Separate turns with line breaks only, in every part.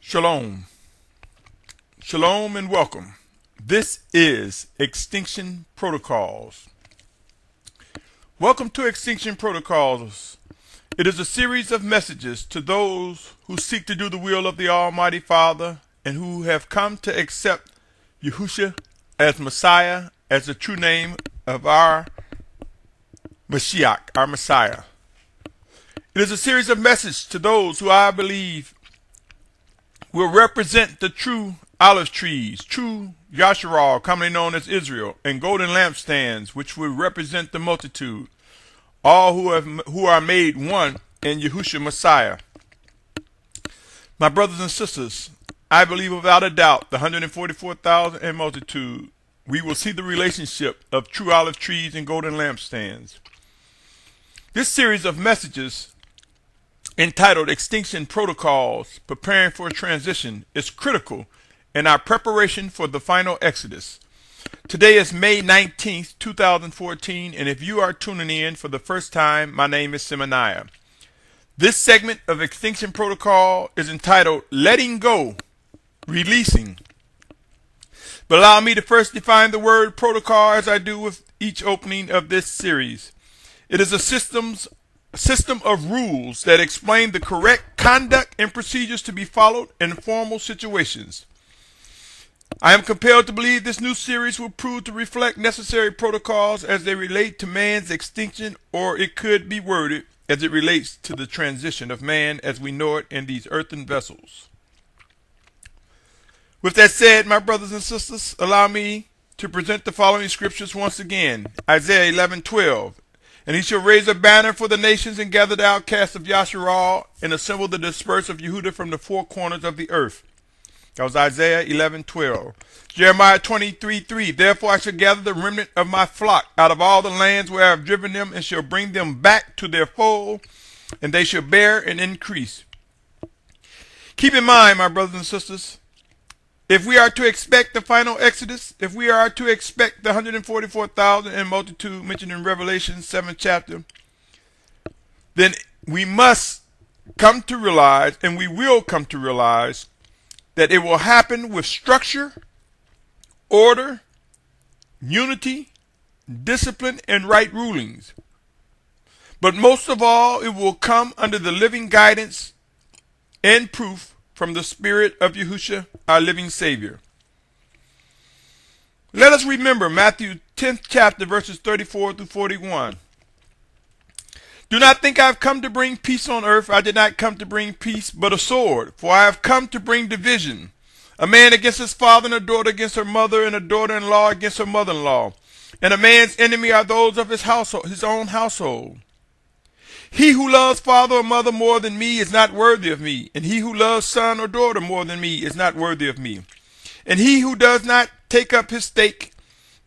Shalom. Shalom and welcome. This is Extinction Protocols. Welcome to Extinction Protocols. It is a series of messages to those who seek to do the will of the Almighty Father and who have come to accept Yahushua as Messiah, as the true name of our Mashiach, our Messiah. It is a series of messages to those who I believe will represent the true olive trees, true Yasharal, commonly known as Israel, and golden lampstands, which will represent the multitude, all who are made one in Yahushua Messiah. My brothers and sisters, I believe without a doubt the 144,000 and multitude, we will see the relationship of true olive trees and golden lampstands. This series of messages, entitled Extinction Protocols, Preparing for a Transition, is critical in our preparation for the final Exodus. Today is May 19th, 2014, and if you are tuning in for the first time, my name is Symmanayah. This segment of Extinction Protocol is entitled Letting Go, Releasing. But allow me to first define the word protocol as I do with each opening of this series. It is a system of rules that explain the correct conduct and procedures to be followed in formal situations. I am compelled to believe this new series will prove to reflect necessary protocols as they relate to man's extinction, or it could be worded as it relates to the transition of man as we know it in these earthen vessels. With that said, my brothers and sisters, allow me to present the following scriptures once again. Isaiah 11:12. And he shall raise a banner for the nations and gather the outcasts of Yasharal and assemble the dispersed of Yehudah from the four corners of the earth. That was Isaiah 11:12. Jeremiah 23:3. Therefore I shall gather the remnant of my flock out of all the lands where I have driven them, and shall bring them back to their fold, and they shall bear and increase. Keep in mind, my brothers and sisters, if we are to expect the final Exodus, if we are to expect the 144,000 and multitude mentioned in Revelation 7th chapter, then we must come to realize, and we will come to realize, that it will happen with structure, order, unity, discipline, and right rulings. But most of all, it will come under the living guidance and proof from the Spirit of Yahushua, our living Savior. Let us remember Matthew 10th chapter, verses 34 through 41. Do not think I have come to bring peace on earth. I did not come to bring peace, but a sword. For I have come to bring division. A man against his father, and a daughter against her mother, and a daughter-in-law against her mother-in-law. And a man's enemy are those of his household, his own household. He who loves father or mother more than me is not worthy of me, and he who loves son or daughter more than me is not worthy of me. And he who does not take up his stake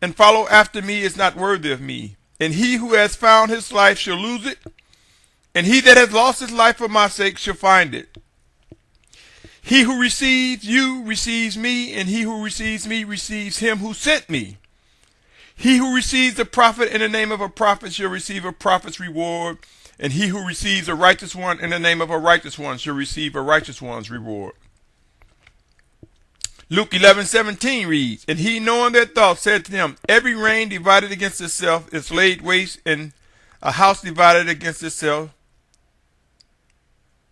and follow after me is not worthy of me. And he who has found his life shall lose it, and he that has lost his life for my sake shall find it. He who receives you receives me, and he who receives me receives him who sent me. He who receives a prophet in the name of a prophet shall receive a prophet's reward, and he who receives a righteous one in the name of a righteous one shall receive a righteous one's reward. Luke 11:17 reads, And he, knowing their thoughts, said to them, Every reign divided against itself is laid waste, and a house divided against itself,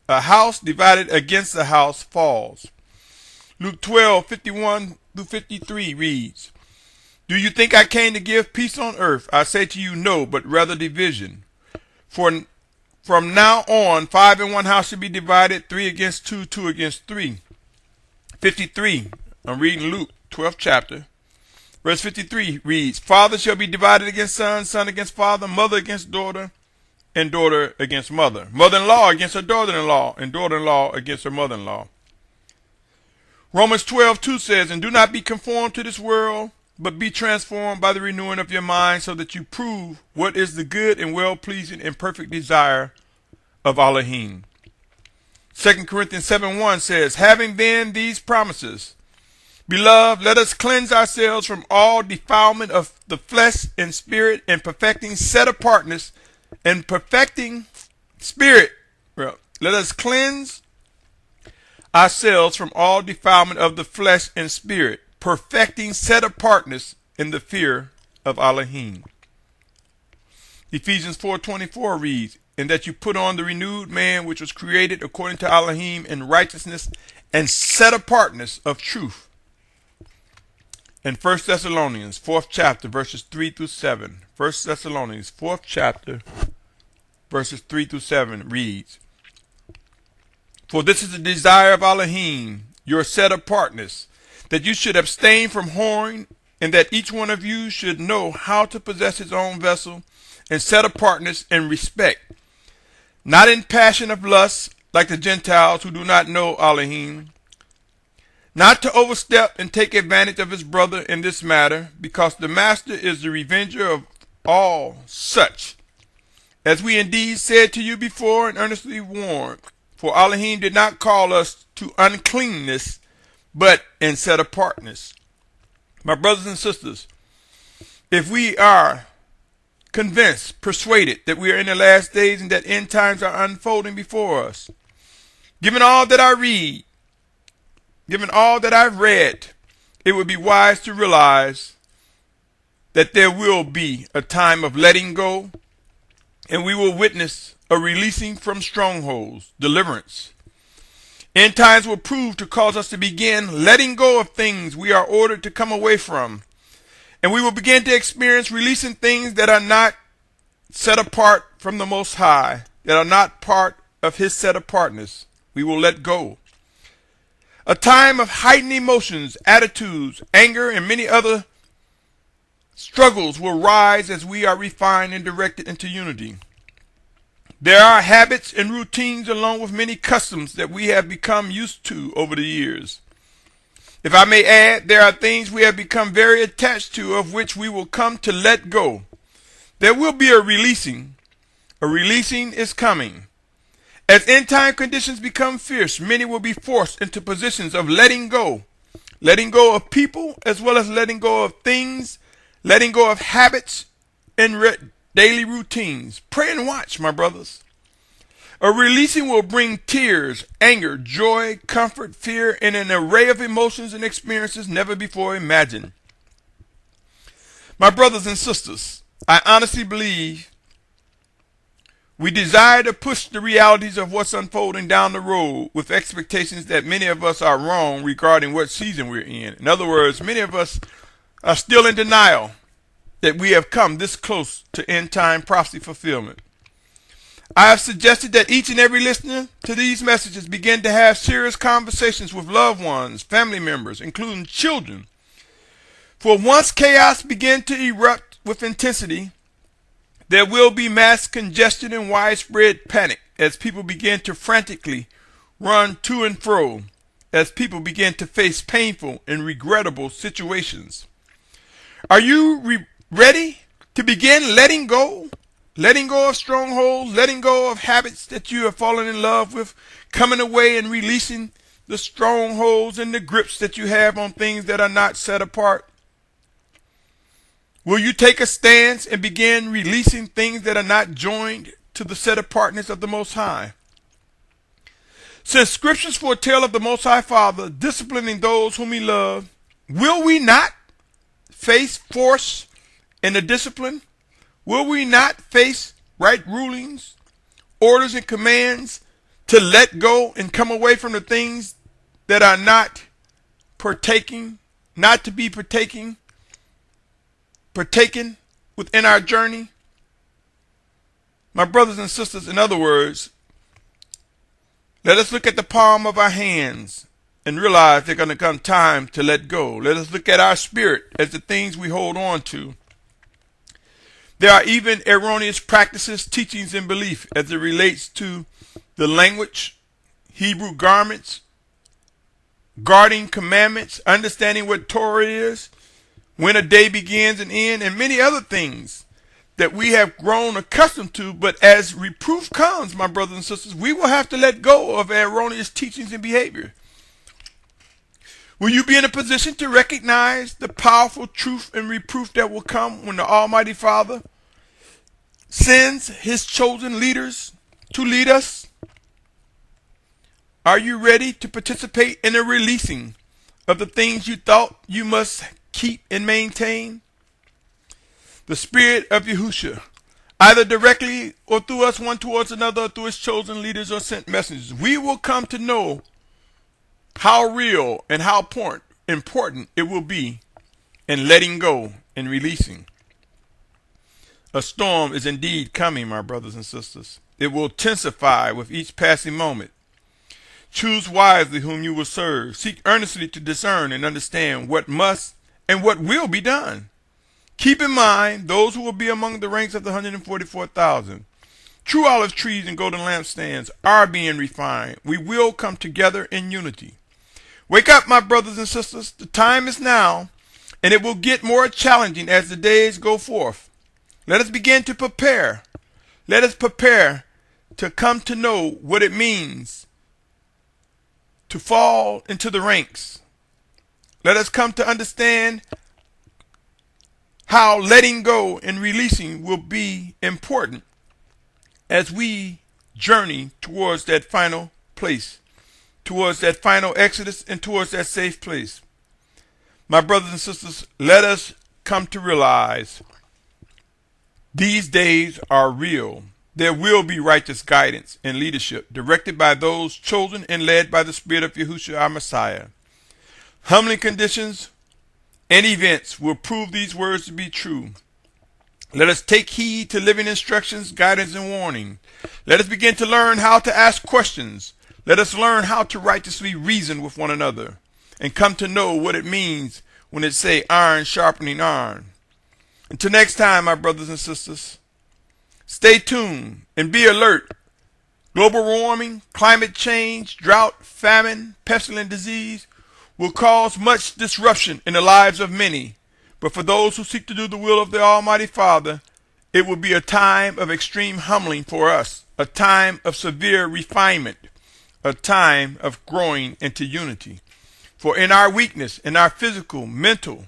a house divided against a house falls. Luke 12:51 through 53 reads, Do you think I came to give peace on earth? I say to you, no, but rather division. For from now on, 5 in one house shall be divided, 3 against 2, 2 against 3. 53, I'm reading Luke 12th chapter. Verse 53 reads, Father shall be divided against son, son against father, mother against daughter, and daughter against mother. Mother-in-law against her daughter-in-law, and daughter-in-law against her mother-in-law. Romans 12:2 says, And do not be conformed to this world, but be transformed by the renewing of your mind, so that you prove what is the good and well-pleasing and perfect desire of Elohim. 2 Corinthians 7:1 says, Having then these promises, Beloved, let us cleanse ourselves from all defilement of the flesh and spirit, and perfecting set apartness and perfecting spirit. Let us cleanse ourselves from all defilement of the flesh and spirit, perfecting set apartness in the fear of Elohim. Ephesians 4:24 reads, "And that you put on the renewed man which was created according to Elohim in righteousness and set apartness of truth." In 1 Thessalonians 4th chapter verses 3 through 7, 1 Thessalonians 4th chapter verses 3 through 7 reads, "For this is the desire of Elohim, your set apartness, that you should abstain from whoring, and that each one of you should know how to possess his own vessel and set apartness in respect, not in passion of lust like the Gentiles who do not know Elohim, not to overstep and take advantage of his brother in this matter, because the master is the revenger of all such, as we indeed said to you before and earnestly warned. For Elohim did not call us to uncleanness, but in set apartness." My brothers and sisters, if we are convinced, persuaded that we are in the last days and that end times are unfolding before us, given all that I read, given all that I've read, it would be wise to realize that there will be a time of letting go, and we will witness a releasing from strongholds, deliverance. End times will prove to cause us to begin letting go of things we are ordered to come away from, and we will begin to experience releasing things that are not set apart from the Most High, that are not part of His set apartness. We will let go. A time of heightened emotions, attitudes, anger, and many other struggles will rise as we are refined and directed into unity. There are habits and routines along with many customs that we have become used to over the years. If I may add, there are things we have become very attached to, of which we will come to let go. There will be a releasing. A releasing is coming. As end time conditions become fierce, many will be forced into positions of letting go of people as well as letting go of things, letting go of habits and daily routines. Pray and watch, my brothers. A releasing will bring tears, anger, joy, comfort, fear, and an array of emotions and experiences never before imagined. My brothers and sisters, I honestly believe we desire to push the realities of what's unfolding down the road with expectations that many of us are wrong regarding what season we're in. In other words, many of us are still in denial that we have come this close to end time prophecy fulfillment. I have suggested that each and every listener to these messages begin to have serious conversations with loved ones, family members, including children. For once chaos begins to erupt with intensity, there will be mass congestion and widespread panic as people begin to frantically run to and fro, as people begin to face painful and regrettable situations. Are you ready to begin letting go? Letting go of strongholds, letting go of habits that you have fallen in love with, coming away and releasing the strongholds and the grips that you have on things that are not set apart? Will you take a stance and begin releasing things that are not joined to the set apartness of the Most High? Since scriptures foretell of the Most High Father disciplining those whom He loves, will we not face force in the discipline? Will we not face right rulings, orders, and commands to let go and come away from the things that are not partaken within our journey? My brothers and sisters, in other words, let us look at the palm of our hands and realize there's going to come time to let go. Let us look at our spirit as the things we hold on to. There are even erroneous practices, teachings, and belief as it relates to the language, Hebrew garments, guarding commandments, understanding what Torah is, when a day begins and ends, and many other things that we have grown accustomed to. But as reproof comes, my brothers and sisters, we will have to let go of erroneous teachings and behavior. Will you be in a position to recognize the powerful truth and reproof that will come when the Almighty Father sends His chosen leaders to lead us? Are you ready to participate in the releasing of the things you thought you must keep and maintain? The Spirit of Yahushua, either directly or through us one towards another, or through his chosen leaders or sent messengers, we will come to know how real and how important it will be in letting go and releasing. A storm is indeed coming, my brothers and sisters. It will intensify with each passing moment. Choose wisely whom you will serve. Seek earnestly to discern and understand what must and what will be done. Keep in mind those who will be among the ranks of the 144,000. True olive trees and golden lampstands are being refined. We will come together in unity. Wake up, my brothers and sisters. The time is now, and it will get more challenging as the days go forth. Let us begin to prepare. Let us prepare to come to know what it means to fall into the ranks. Let us come to understand how letting go and releasing will be important as we journey towards that final place, towards that final exodus, and towards that safe place. My brothers and sisters, let us come to realize these days are real. There will be righteous guidance and leadership directed by those chosen and led by the Spirit of Yahushua our Messiah. Humbling conditions and events will prove these words to be true. Let us take heed to living instructions, guidance, and warning. Let us begin to learn how to ask questions. Let us learn how to righteously reason with one another and come to know what it means when it say iron sharpening iron. Until next time, my brothers and sisters, stay tuned and be alert. Global warming, climate change, drought, famine, pestilent disease will cause much disruption in the lives of many. But for those who seek to do the will of the Almighty Father, it will be a time of extreme humbling for us, a time of severe refinement, a time of growing into unity. For in our weakness, in our physical, mental,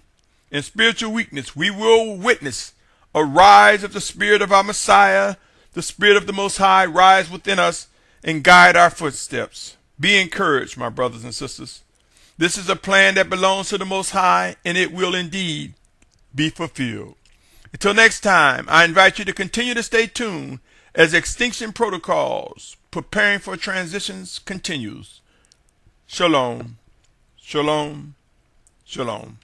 and spiritual weakness, we will witness a rise of the Spirit of our Messiah, the Spirit of the Most High, rise within us and guide our footsteps. Be encouraged, my brothers and sisters. This is a plan that belongs to the Most High, and it will indeed be fulfilled. Until next time, I invite you to continue to stay tuned as Extinction Protocols, preparing for transitions, continues. Shalom, shalom, shalom.